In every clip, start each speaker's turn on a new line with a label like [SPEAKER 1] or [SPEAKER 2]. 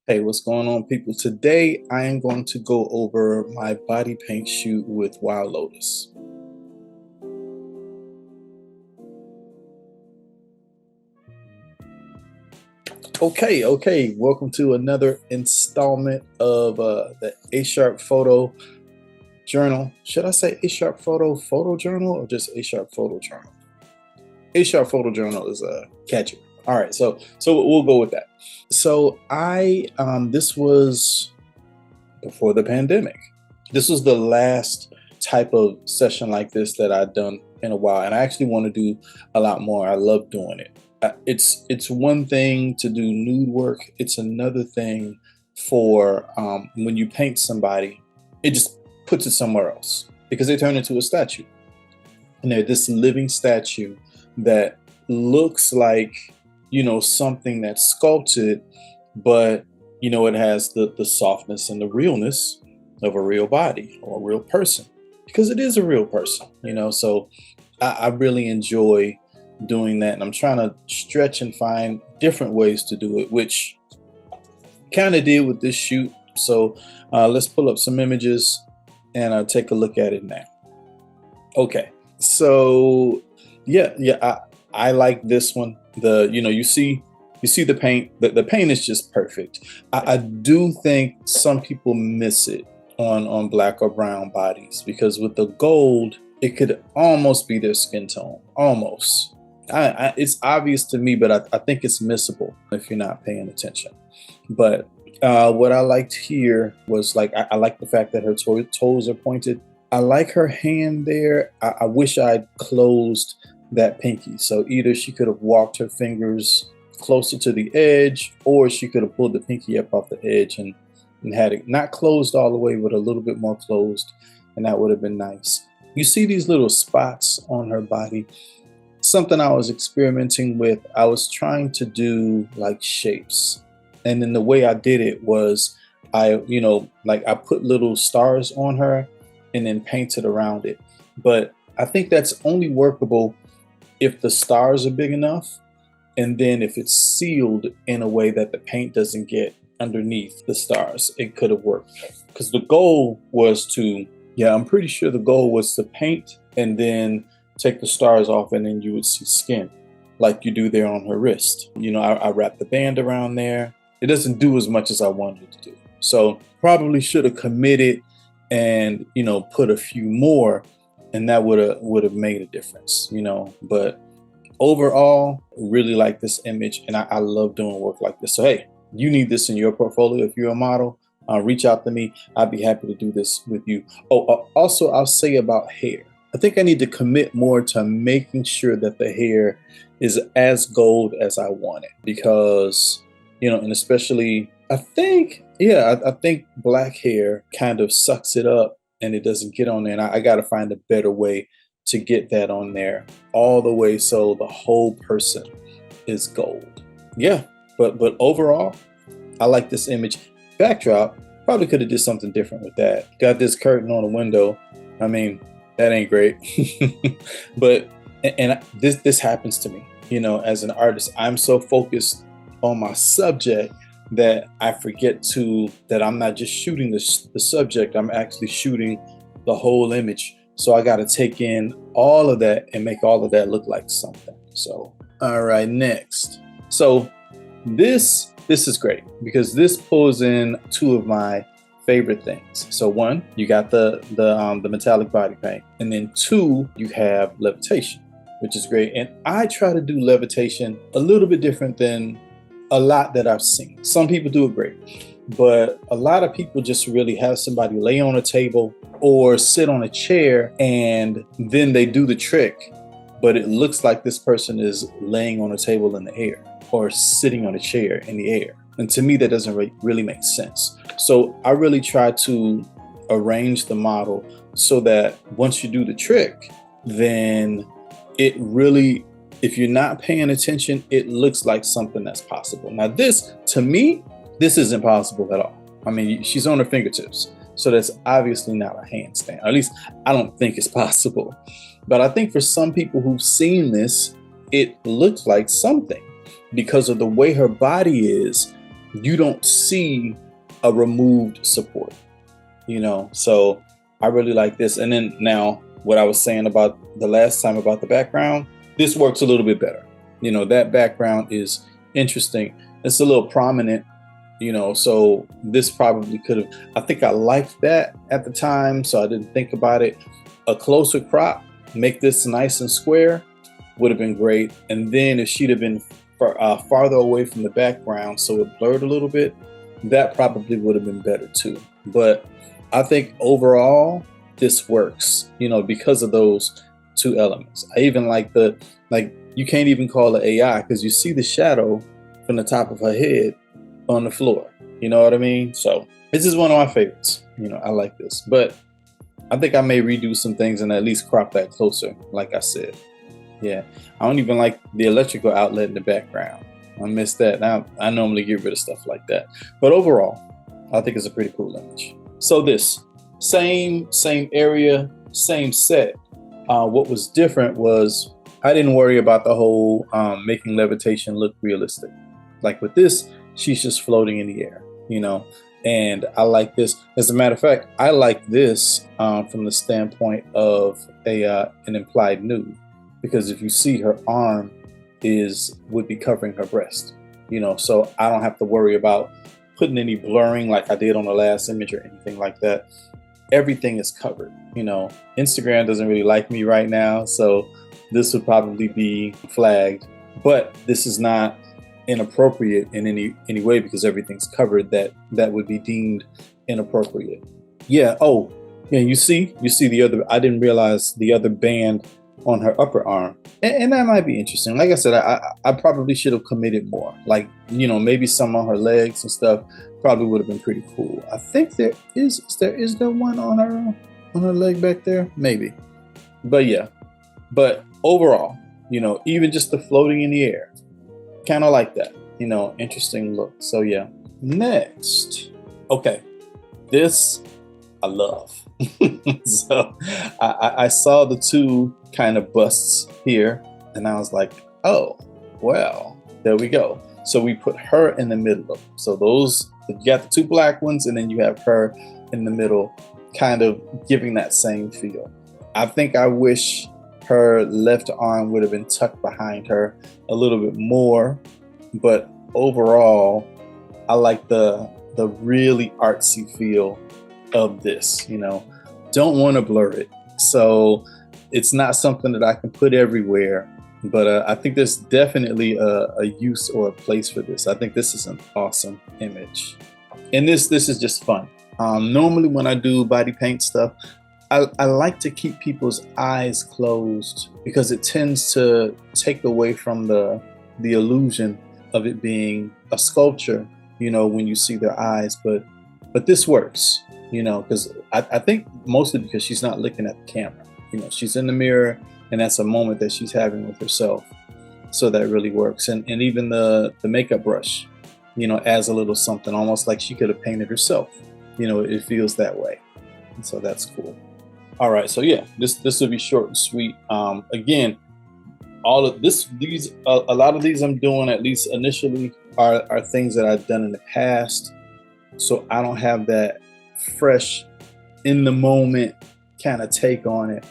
[SPEAKER 1] Hey, what's going on, people? Today, I am going to go over my body paint shoot with Wxld Lotus. Okay. Welcome to another installment of the A Sharp Photo Journal. Should I say A Sharp Photo Journal or just A Sharp Photo Journal? A Sharp Photo Journal is catchy. All right, so we'll go with that. So this was before the pandemic. This was the last type of session like this that I've done in a while, and I actually want to do a lot more. I love doing it. It's one thing to do nude work. It's another thing for when you paint somebody, it just puts it somewhere else because they turn into a statue, and they're this living statue that looks like, something that's sculpted, but it has the softness and the realness of a real body or a real person, because it is a real person. So I really enjoy doing that, and I'm trying to stretch and find different ways to do it, which kind of did with this shoot. So let's pull up some images and take a look at it now. Okay, so I like this one. You see the paint. The paint is just perfect. I do think some people miss it on black or brown bodies, because with the gold, it could almost be their skin tone. Almost. It's obvious to me, but I think it's missable if you're not paying attention. But what I liked here was, like, I like the fact that her toes are pointed. I like her hand there. I wish I'd closed that pinky. So either she could have walked her fingers closer to the edge, or she could have pulled the pinky up off the edge and had it not closed all the way, but a little bit more closed, and that would have been nice. You see these little spots on her body. Something I was experimenting with, I was trying to do like shapes. And then the way I did it was I put little stars on her and then painted around it. But I think that's only workable if the stars are big enough, and then if it's sealed in a way that the paint doesn't get underneath the stars. It could have worked, because the goal was to, I'm pretty sure the goal was to paint and then take the stars off, and then you would see skin like you do there on her wrist. I wrapped the band around there. It doesn't do as much as I wanted it to do. So probably should have committed and, put a few more, and that would have made a difference, but overall, really like this image, and I love doing work like this. So hey, you need this in your portfolio. If you're a model, reach out to me. I'd be happy to do this with you. Also, I'll say about hair. I think I need to commit more to making sure that the hair is as gold as I want it, because, and especially, I think black hair kind of sucks it up and it doesn't get on there. And I got to find a better way to get that on there all the way so the whole person is gold. Yeah, but overall, I like this image. Backdrop, probably could have did something different with that. Got this curtain on the window. I mean, that ain't great. But this happens to me, as an artist. I'm so focused on my subject that I forget that I'm not just shooting the subject, I'm actually shooting the whole image. So I got to take in all of that and make all of that look like something. So, all right, next. So this is great, because this pulls in two of my favorite things. So one, you got the metallic body paint, and then two, you have levitation, which is great. And I try to do levitation a little bit different than a lot that I've seen. Some people do it great, but a lot of people just really have somebody lay on a table or sit on a chair, and then they do the trick, but it looks like this person is laying on a table in the air or sitting on a chair in the air. And to me, that doesn't really make sense. So I really try to arrange the model so that once you do the trick, then it really, if you're not paying attention, it looks like something that's possible. Now this, to me, this isn't possible at all. I mean, she's on her fingertips, so that's obviously not a handstand. Or at least I don't think it's possible. But I think for some people who've seen this, it looks like something because of the way her body is. you don't see a removed support, so I really like this. And then now what I was saying about the last time about the background, this works a little bit better. That background is interesting. It's a little prominent, so this probably could have, I think I liked that at the time, so I didn't think about it. A closer crop, make this nice and square, would have been great. And then if she'd have been farther away from the background, so it blurred a little bit, that probably would have been better too. But I think overall this works, because of those two elements. I even like you can't even call it AI, because you see the shadow from the top of her head on the floor. You know what I mean? So this is one of my favorites. I like this, but I think I may redo some things and at least crop that closer, like I said. Yeah, I don't even like the electrical outlet in the background. I miss that. I normally get rid of stuff like that. But overall, I think it's a pretty cool image. So this, same area, same set. What was different was I didn't worry about the whole making Levitation look realistic. Like with this, she's just floating in the air, and I like this. As a matter of fact, I like this from the standpoint of an implied nude, because if you see, her arm would be covering her breast, so I don't have to worry about putting any blurring like I did on the last image or anything like that. Everything is covered. Instagram doesn't really like me right now, so this would probably be flagged, but this is not inappropriate in any way, because everything's covered that would be deemed inappropriate. Yeah. Oh, yeah. You see the other, I didn't realize the other band on her upper arm, and that might be interesting. Like I said, I probably should have committed more, like, maybe some on her legs and stuff probably would have been pretty cool. I think there is there one on her leg back there, maybe. But yeah, but overall, even just the floating in the air, kind of like that, interesting look. So yeah. Next, okay, this I love. So I saw the two kind of busts here, and I was like, oh, well, there we go. So we put her in the middle of them. So you got the two black ones, and then you have her in the middle, kind of giving that same feel. I think I wish her left arm would have been tucked behind her a little bit more, but overall, I like the really artsy feel of this. Don't want to blur it, so it's not something that I can put everywhere, but I think there's definitely a use or a place for this. I think this is an awesome image, and this is just fun. Normally when I do body paint stuff, I like to keep people's eyes closed, because it tends to take away from the illusion of it being a sculpture, when you see their eyes. But this works, because I think mostly because she's not looking at the camera. She's in the mirror, and that's a moment that she's having with herself. So that really works. And even the makeup brush, adds a little something, almost like she could have painted herself. It feels that way. And so that's cool. All right, so yeah, this will be short and sweet. Again, all of these a lot of these I'm doing, at least initially, are things that I've done in the past, so I don't have that fresh, in the moment kind of take on it.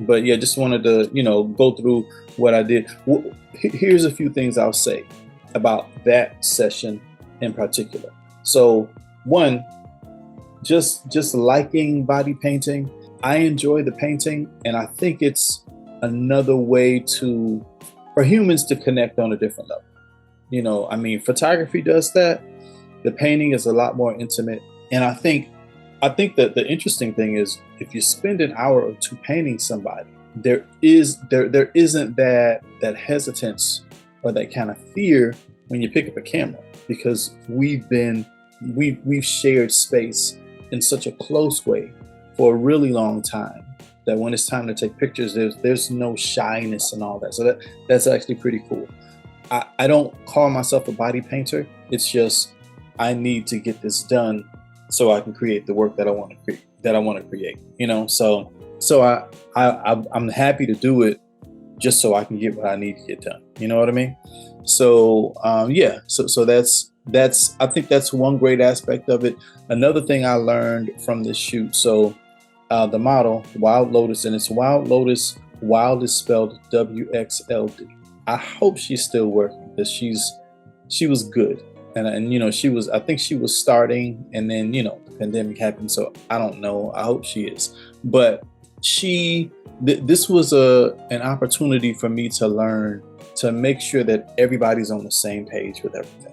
[SPEAKER 1] But yeah, just wanted to go through what I did. Here's a few things I'll say about that session in particular. So one, just liking body painting. I enjoy the painting, and I think it's another way for humans to connect on a different level. I mean, photography does that. The painting is a lot more intimate. And I think that the interesting thing is, if you spend an hour or two painting somebody, there isn't that hesitance or that kind of fear when you pick up a camera, because we've shared space in such a close way for a really long time, that when it's time to take pictures, there's no shyness and all that. So that's actually pretty cool. I don't call myself a body painter. It's just, I need to get this done so I can create the work that I want to create. So I'm happy to do it just so I can get what I need to get done. You know what I mean? So yeah. So that's I think that's one great aspect of it. Another thing I learned from this shoot, so the model, Wxld Lotus, and it's Wxld Lotus. Wxld is spelled Wxld. I hope she's still working, because she was good, and you know, I think she was starting, and then, you know, the pandemic happened, so I don't know. I hope she is, but this was an opportunity for me to learn to make sure that everybody's on the same page with everything.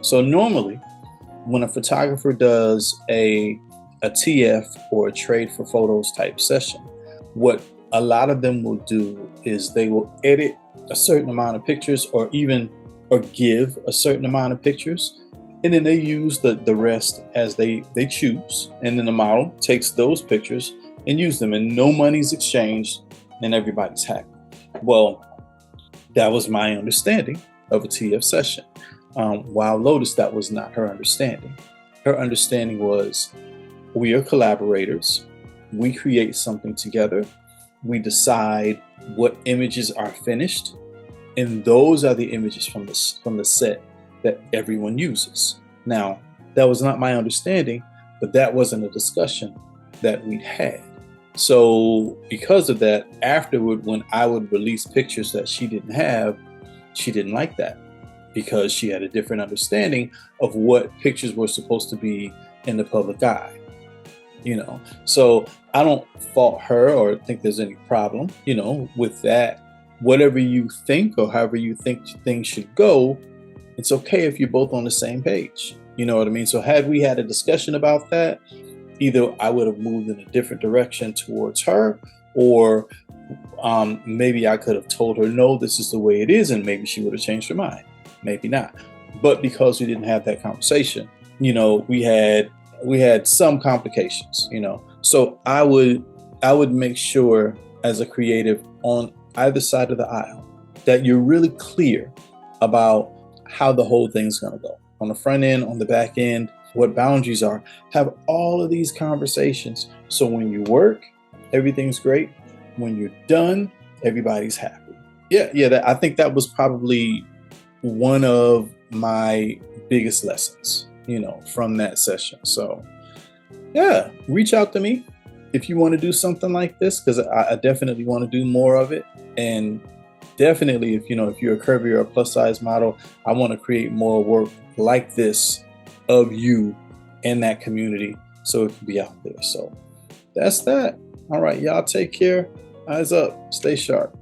[SPEAKER 1] So normally, when a photographer does a TF or a trade for photos type session, what a lot of them will do is they will edit a certain amount of pictures, or give a certain amount of pictures, and then they use the rest as they choose, and then the model takes those pictures and use them, and no money's exchanged, and everybody's happy. Well, that was my understanding of a TF session. Wxld Lotus, that was not her understanding. Her understanding was, we are collaborators. We create something together. We decide what images are finished, and those are the images from the set that everyone uses. Now, that was not my understanding, but that wasn't a discussion that we had. So because of that, afterward, when I would release pictures that she didn't have, she didn't like that, because she had a different understanding of what pictures were supposed to be in the public eye. You know, so I don't fault her or think there's any problem, you know, with that. Whatever you think, or however you think things should go, it's okay if you're both on the same page. You know what I mean? So had we had a discussion about that, either I would have moved in a different direction towards her, or maybe I could have told her, no, this is the way it is, and maybe she would have changed her mind. Maybe not. But because we didn't have that conversation, you know, we had some complications, you know. So I would make sure, as a creative on either side of the aisle, that you're really clear about how the whole thing's going to go, on the front end, on the back end, what boundaries are. Have all of these conversations, so when you work, everything's great. When you're done, everybody's happy. Yeah, I think that was probably one of my biggest lessons, you know, from that session. So yeah, reach out to me if you want to do something like this, because I definitely want to do more of it. And definitely, if you're a curvy or a plus size model, I want to create more work like this of you in that community, so it can be out there. So that's that. All right, y'all, take care. Eyes up, stay sharp.